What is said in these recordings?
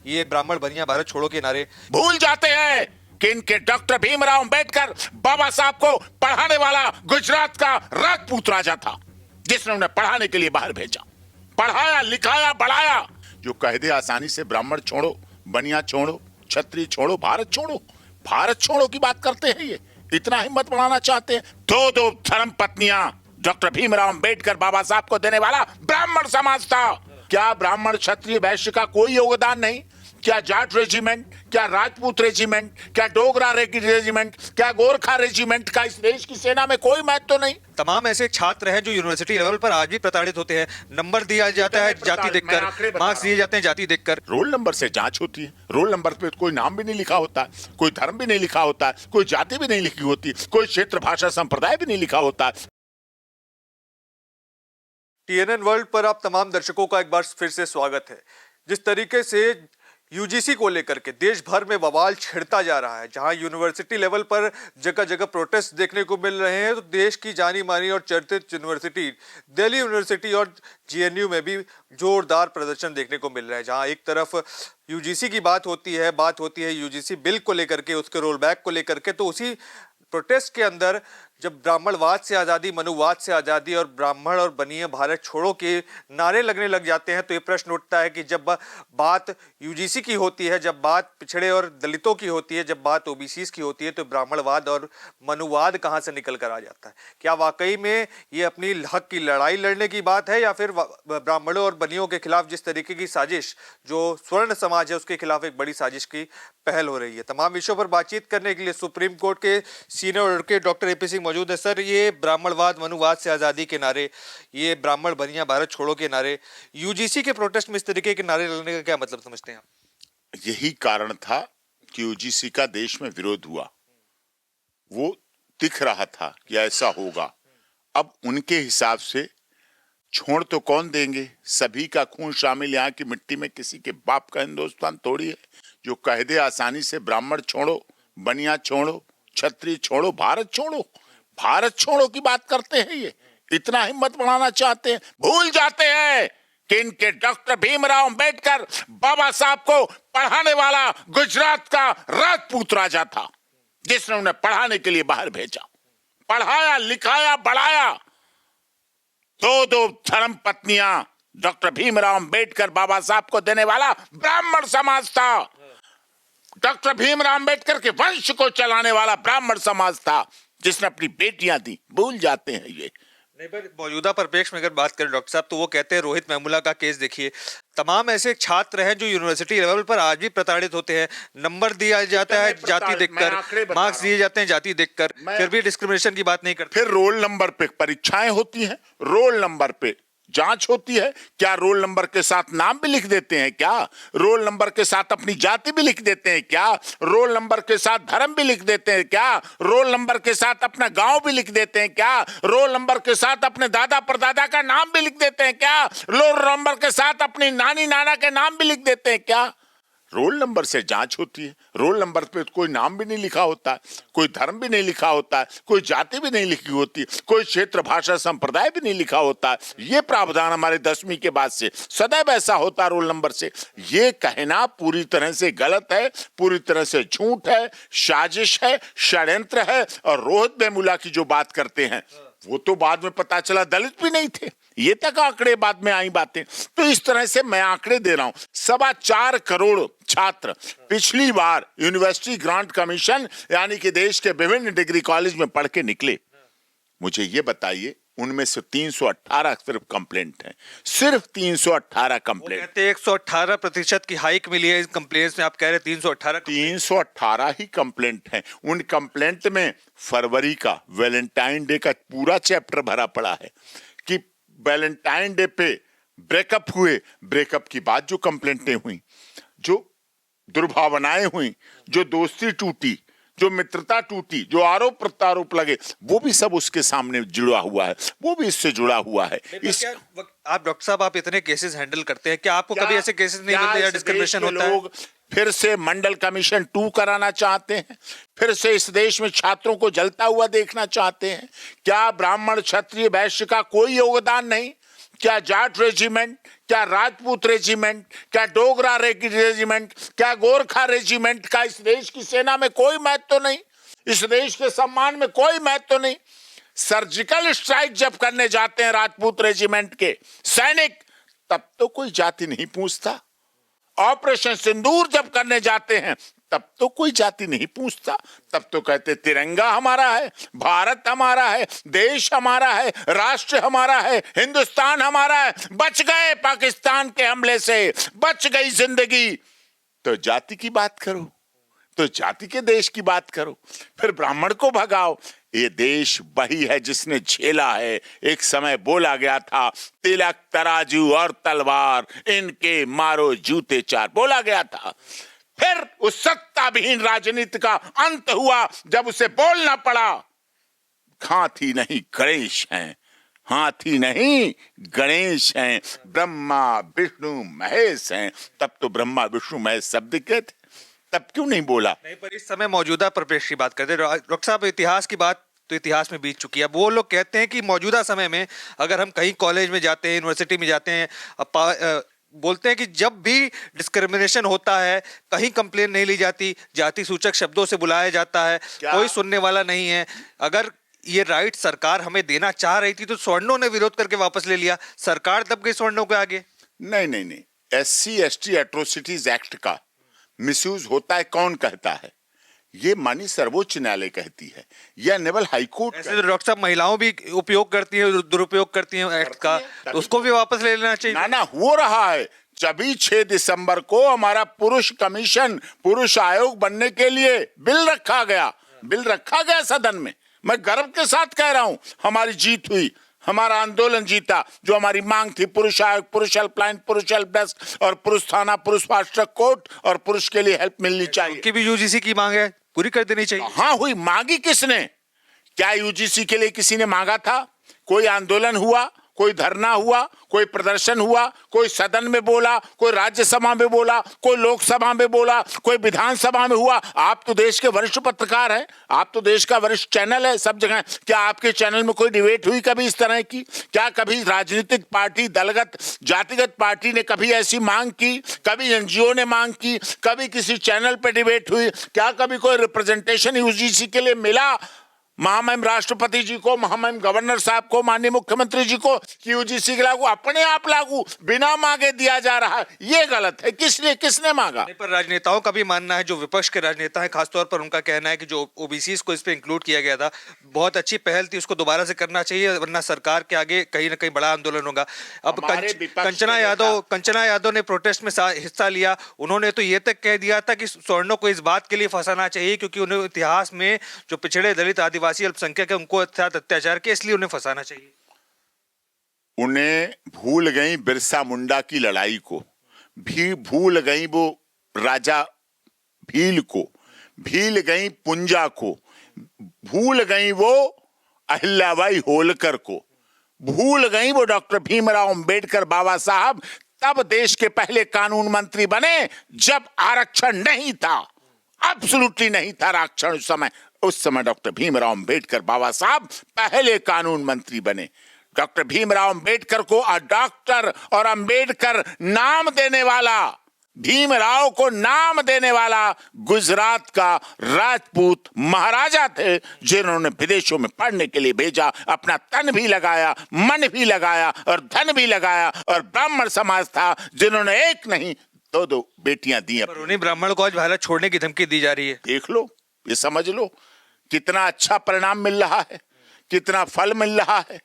ये ब्राह्मण बनिया भारत छोड़ो के नारे। भूल जाते हैं कि इनके डॉक्टर भीमराव अंबेडकर बाबा साहब को पढ़ाने वाला गुजरात का राजपूत राजा था, जिसने उन्हें पढ़ाने के लिए बाहर भेजा, पढ़ाया, लिखाया, बढ़ाया। जो कह दे आसानी से ब्राह्मण छोड़ो, बनिया छोड़ो, क्षत्रिय छोड़ो, भारत छोड़ो, भारत छोड़ो की बात करते हैं। ये इतना हिम्मत बढ़ाना चाहते हैं। दो धर्म पत्नियां डॉक्टर भीमराव अंबेडकर बाबा साहब को देने वाला ब्राह्मण समाज था। क्या ब्राह्मण, क्षत्रिय, वैश्य का कोई योगदान नहीं? क्या जाट रेजिमेंट, क्या राजपूत रेजिमेंट, क्या डोगरा रेजिमेंट, क्या गोरखा रेजिमेंट का इस देश की सेना में कोई महत्व तो नहीं? तमाम ऐसे छात्र हैं जो यूनिवर्सिटी लेवल पर आज भी प्रताड़ित होते हैं। नंबर दिया जाता है जाति देखकर, मार्क्स दिए जाते हैं जाति देखकर। रोल नंबर से जांच होती है। रोल नंबर पे कोई नाम भी नहीं लिखा होता, कोई धर्म भी नहीं लिखा होता, कोई जाति भी नहीं लिखी होती, कोई क्षेत्र, भाषा, संप्रदाय भी नहीं लिखा होता। TNN वर्ल्ड पर आप तमाम दर्शकों का एक बार फिर से स्वागत है। जिस तरीके से यूजीसी को लेकर के देश भर में बवाल छिड़ता जा रहा है, जहां यूनिवर्सिटी लेवल पर जगह जगह प्रोटेस्ट देखने को मिल रहे हैं, तो देश की जानी मानी और चर्चित यूनिवर्सिटी दिल्ली यूनिवर्सिटी और GNU में भी जोरदार प्रदर्शन देखने को मिल रहा है। जहां एक तरफ यूजीसी की बात होती है यूजीसी बिल को लेकर के, उसके रोल बैक को लेकर के, तो उसी प्रोटेस्ट के अंदर जब ब्राह्मणवाद से आज़ादी, मनुवाद से आज़ादी और ब्राह्मण और बनिए भारत छोड़ो के नारे लगने लग जाते हैं, तो ये प्रश्न उठता है कि जब बात यूजीसी की होती है, जब बात पिछड़े और दलितों की होती है, जब बात ओबीसीज की होती है, तो ब्राह्मणवाद और मनुवाद कहाँ से निकल कर आ जाता है? क्या वाकई में ये अपनी हक की लड़ाई लड़ने की बात है, या फिर ब्राह्मणों और बनियों के खिलाफ जिस तरीके की साजिश जो स्वर्ण समाज है उसके खिलाफ एक बड़ी साजिश की पहल हो रही है? तमाम विषयों पर बातचीत करने के लिए सुप्रीम कोर्ट के senior advocate doctor AP Singh मौजूद है। सर, ये ब्राह्मणवाद, मनुवाद से आज़ादी के नारे, ये ब्राह्मण बनिया भारत छोड़ो के नारे, यूजीसी के प्रोटेस्ट में इस तरीके के नारे लगने का क्या मतलब समझते हैं आप? यही कारण था कि यूजीसी का देश में विरोध हुआ। वो दिख रहा था कि ऐसा होगा। अब उनके हिसाब से छोड़ तो कौन देंगे? सभी का खून शामिल यहाँ की मिट्टी में किसी के बाप का हिंदुस्तान थोड़ी है। जो कह दे आसानी से ब्राह्मण छोड़ो, बनिया छोड़ो, क्षत्रिय छोड़ो, भारत छोड़ो, भारत छोड़ो की बात करते हैं। ये इतना हिम्मत बढ़ाना चाहते हैं। भूल जाते हैं कि इनके डॉक्टर भीमराव अंबेडकर बाबा साहब को पढ़ाने वाला गुजरात का राजपूत राजा था, जिसने उन्हें पढ़ाने के लिए बाहर भेजा, पढ़ाया, लिखाया, बढ़ाया। दो धर्म पत्नियां डॉक्टर भीमराव अंबेडकर बाबा साहब को देने वाला ब्राह्मण समाज था। डॉक्टर भीमराव अंबेडकर के वंश को चलाने वाला ब्राह्मण समाज था, जिसने अपनी बेटियां दी। भूल जाते हैं ये। नहीं, पर मौजूदा परिप्रेक्ष्य में अगर बात करें डॉक्टर साहब, तो वो कहते हैं रोहित वेमुला का केस देखिए। तमाम ऐसे छात्र हैं जो यूनिवर्सिटी लेवल पर आज भी प्रताड़ित होते हैं। नंबर दिया जाता है जाति देखकर, मार्क्स दिए जाते हैं जाति देखकर, फिर भी डिस्क्रिमिनेशन की बात नहीं करते। फिर रोल नंबर पे परीक्षाएं होती हैं, रोल नंबर पे जांच होती है। क्या रोल नंबर के साथ नाम भी लिख देते हैं? क्या रोल नंबर के साथ अपनी जाति भी लिख देते हैं? क्या रोल नंबर के साथ धर्म भी लिख देते हैं? क्या रोल नंबर के साथ अपना गांव भी लिख देते हैं? क्या रोल नंबर के साथ अपने दादा परदादा का नाम भी लिख देते हैं? क्या रोल नंबर के साथ अपनी नानी नाना के नाम भी लिख देते हैं? क्या रोल नंबर से जांच होती है। रोल नंबर पे कोई नाम भी नहीं लिखा होता, कोई धर्म भी नहीं लिखा होता, कोई जाति भी नहीं लिखी होती, कोई क्षेत्र, भाषा, संप्रदाय भी नहीं लिखा होता। ये प्रावधान हमारे 10वीं के बाद से सदैव ऐसा होता रोल नंबर से। ये कहना पूरी तरह से गलत है, पूरी तरह से झूठ है, साजिश है, षड्यंत्र है। और रोहित वेमुला की जो बात करते हैं, वो तो बाद में पता चला दलित भी नहीं थे। ये तक आंकड़े बाद में आई बातें। तो इस तरह से मैं आंकड़े दे रहा हूं। 4.25 करोड़ छात्र पिछली बार यूनिवर्सिटी ग्रांट कमीशन यानी कि देश के विभिन्न डिग्री कॉलेज में पढ़ के निकले। मुझे ये बताइए, उनमें से 318 सिर्फ कंप्लेंट हैं, सिर्फ 318 कंप्लेंट। कहते हैं 118% की हाइक मिली है कंप्लेंट्स में, आप कह रहे हैं 318 ही कंप्लेंट हैं। उन कंप्लेंट में फरवरी का वैलेंटाइन डे का पूरा चैप्टर भरा पड़ा है कि वैलेंटाइन डे पे ब्रेकअप हुए, ब्रेकअप की बाद जो कंप्लेंटें हुई, जो दुर्भावनाएं हुई, जो दोस्ती टूटी, जो मित्रता टूटी, जो आरोप प्रत्यारोप लगे, वो भी सब उसके सामने जुड़ा हुआ है, वो भी इससे जुड़ा हुआ है। आप डॉक्टर साहब, आप इतने केसेस हैंडल करते हैं, क्या आपको कभी ऐसे केसेस नहीं मिलते या डिस्क्रिमिनेशन होता है? लोग फिर से मंडल कमीशन 2 कराना चाहते हैं, फिर से इस देश में छात्रों को जलता हुआ देखना चाहते हैं। क्या ब्राह्मण, क्षत्रिय, वैश्य का कोई योगदान नहीं? क्या जाट रेजिमेंट, क्या राजपूत रेजिमेंट, क्या डोगरा रेजिमेंट, क्या गोरखा रेजिमेंट का इस देश की सेना में कोई महत्व तो नहीं, इस देश के सम्मान में कोई महत्व तो नहीं। सर्जिकल स्ट्राइक जब करने जाते हैं राजपूत रेजिमेंट के सैनिक, तब तो कोई जाति नहीं पूछता। ऑपरेशन सिंदूर जब करने जाते हैं तब तो कोई जाति नहीं पूछता, तब तो कहते तिरंगा हमारा है, भारत हमारा है, देश हमारा है, राष्ट्र हमारा है, हिंदुस्तान हमारा है, बच गए पाकिस्तान के हमले से, बच गई जिंदगी। तो जाति की बात करो, तो जाति के देश की बात करो, फिर ब्राह्मण को भगाओ। ये देश वही है जिसने झेला है। एक समय बोला गया था तिलक तराजू और तलवार, इनके मारो जूते चार, बोला गया था। फिर उस सत्ताविहीन राजनीति का अंत हुआ जब उसे बोलना पड़ा हाथी नहीं गणेश हैं, हाथी नहीं गणेश हैं, ब्रह्मा विष्णु महेश हैं। तब तो ब्रह्मा विष्णु महेश शब्द के थे, तब क्यों नहीं बोला? नहीं, पर इस समय मौजूदा परिप्रेक्ष्य की बात करते हैं डॉक्टर साहब। इतिहास की बात तो इतिहास में बीत चुकी है। अब वो लोग कहते हैं कि मौजूदा समय में अगर हम कहीं कॉलेज में जाते हैं, यूनिवर्सिटी में जाते हैं, बोलते हैं कि जब भी डिस्क्रिमिनेशन होता है कहीं कंप्लेन नहीं ली जाती, जाति सूचक शब्दों से बुलाया जाता है, कोई सुनने वाला नहीं है। अगर ये राइट सरकार हमें देना चाह रही थी तो स्वर्णों ने विरोध करके वापस ले लिया, सरकार दब गई स्वर्णों के आगे। नहीं नहीं नहीं, SC/ST एट्रोसिटीज एक्ट का मिसयूज होता है कौन कहता है? ये माननीय सर्वोच्च न्यायालय कहती है, यह नेवल हाईकोर्ट। ऐसे तो डॉक्टर साहब महिलाओं भी उपयोग करती हैं, दुरुपयोग करती हैं एक्ट का, तो उसको भी वापस ले लेना चाहिए। ना हो रहा है। जब 6 दिसंबर को हमारा पुरुष कमीशन, पुरुष आयोग बनने के लिए बिल रखा गया सदन में। मैं गर्व के साथ कह रहा हूं हमारी जीत हुई, हमारा आंदोलन जीता। जो हमारी मांग थी पुरुष आयोग, पुरुष हेल्पलाइन, पुरुष हेल्प डेस्क और पुरुष थाना, पुरुष फास्ट ट्रैक कोर्ट और पुरुष के लिए हेल्प मिलनी चाहिए, उनकी भी UGC की मांग है, पूरी कर देनी चाहिए। हाँ हुई। मांगी किसने? क्या UGC के लिए किसी ने मांगा था? कोई आंदोलन हुआ, कोई धरना हुआ, कोई प्रदर्शन हुआ, कोई सदन में बोला, कोई राज्यसभा में बोला, कोई लोकसभा में बोला, कोई विधानसभा में हुआ? आप तो देश के वरिष्ठ पत्रकार हैं, आप तो देश का वरिष्ठ चैनल है सब जगह। क्या आपके चैनल में कोई डिबेट हुई कभी इस तरह की? क्या कभी राजनीतिक पार्टी, दलगत, जातिगत पार्टी ने कभी ऐसी मांग की? कभी NGO ने मांग की? कभी किसी चैनल पे डिबेट हुई? क्या कभी कोई रिप्रेजेंटेशन UGC के लिए मिला महामहिम राष्ट्रपति जी को, महामहिम गवर्नर साहब को, माननीय मुख्यमंत्री जी को कि UGC के लागू अपने आप लागू बिना मांगे दिया जा रहा है? ये गलत है। किसने मांगा? नहीं, पर राजनेताओं का भी मानना है, जो विपक्ष के राजनेता हैं खासतौर पर, उनका कहना है कि जो OBCs को इस पे इंक्लूड किया गया था बहुत अच्छी पहल थी, उसको दोबारा से करना चाहिए, वरना सरकार के आगे कहीं ना कहीं बड़ा आंदोलन होगा। अब कंचना यादव ने प्रोटेस्ट में हिस्सा लिया। उन्होंने तो ये तक कह दिया था कि स्वर्णों को इस बात के लिए फंसाना चाहिए क्योंकि उन्हें इतिहास में जो पिछड़े दलित आदिवासी अल्पसंख्यक है उनको साथ अत्याचार के, इसलिए उन्हें फंसाना चाहिए। उन्हें भूल गई बिरसा मुंडा की लड़ाई को, भी भूल गई वो राजा भील को, भूल गई पुंजा को, भूल गई वो अहिल्याबाई होलकर को, भूल गई वो डॉक्टर भीमराव अंबेडकर बाबा साहब तब देश के पहले कानून मंत्री बने जब आरक्षण नहीं था, एब्सोल्युटली नहीं था आरक्षण उस समय डॉक्टर भीमराव अंबेडकर बाबा साहब पहले कानून मंत्री बने। डॉक्टर भीमराव अंबेडकर को डॉक्टर और अंबेडकर नाम देने वाला, भीमराव को नाम देने वाला गुजरात का राजपूत महाराजा थे जिन्होंने विदेशों में पढ़ने के लिए भेजा, अपना तन भी लगाया, मन भी लगाया और धन भी लगाया, और ब्राह्मण समाज था जिन्होंने एक नहीं दो बेटियां दी। पर उन्हीं ब्राह्मण को आज भारत छोड़ने की धमकी दी जा रही है। देख लो, ये समझ लो कितना अच्छा परिणाम मिल रहा है, कितना फल मिल रहा है।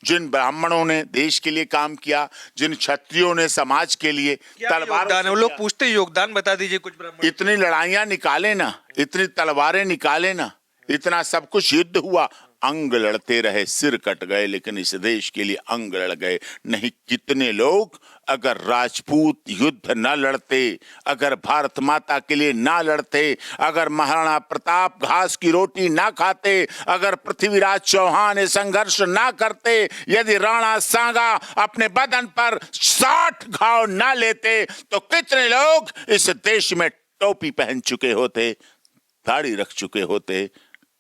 जिन ब्राह्मणों ने देश के लिए काम किया, जिन क्षत्रियों ने समाज के लिए तलवार, लोग पूछते योगदान बता दीजिए कुछ ब्राह्मण। इतनी लड़ाइयां निकाले ना, इतनी तलवारें निकाले ना, इतना सब कुछ युद्ध हुआ, अंग लड़ते रहे, सिर कट गए, लेकिन इस देश के लिए अंग लड़ गए नहीं। कितने लोग अगर राजपूत युद्ध न लड़ते, अगर भारत माता के लिए ना लड़ते, अगर महाराणा प्रताप घास की रोटी ना खाते, अगर पृथ्वीराज चौहान संघर्ष ना करते, यदि राणा सांगा अपने बदन पर 60 घाव ना लेते, तो कितने लोग इस देश में टोपी पहन चुके होते, दाढ़ी रख चुके होते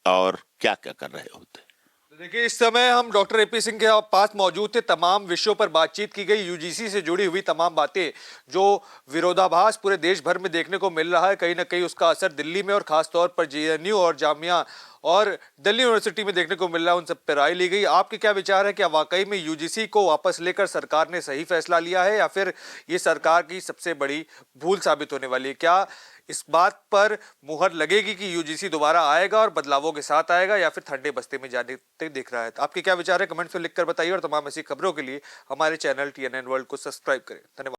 और क्या क्या कर रहे होते। देखिए, इस समय हम डॉक्टर एपी सिंह के पास मौजूद थे। तमाम विषयों पर बातचीत की गई, यूजीसी से जुड़ी हुई तमाम बातें, जो विरोधाभास पूरे देश भर में देखने को मिल रहा है, कहीं ना कहीं उसका असर दिल्ली में और खास तौर पर जेएनयू और जामिया और दिल्ली यूनिवर्सिटी में देखने को मिल रहा है, उन सब पर राय ली गई। आपके क्या विचार है, क्या वाकई में यूजीसी को वापस लेकर सरकार ने सही फैसला लिया है, या फिर ये सरकार की सबसे बड़ी भूल साबित होने वाली है? क्या इस बात पर मुहर लगेगी कि यूजीसी दोबारा आएगा और बदलावों के साथ आएगा, या फिर ठंडे बस्ते में जाने दिख रहा है? तो आपके क्या विचार है, कमेंट्स में लिखकर बताइए, और तमाम ऐसी खबरों के लिए हमारे चैनल TNN वर्ल्ड को सब्सक्राइब करें। धन्यवाद।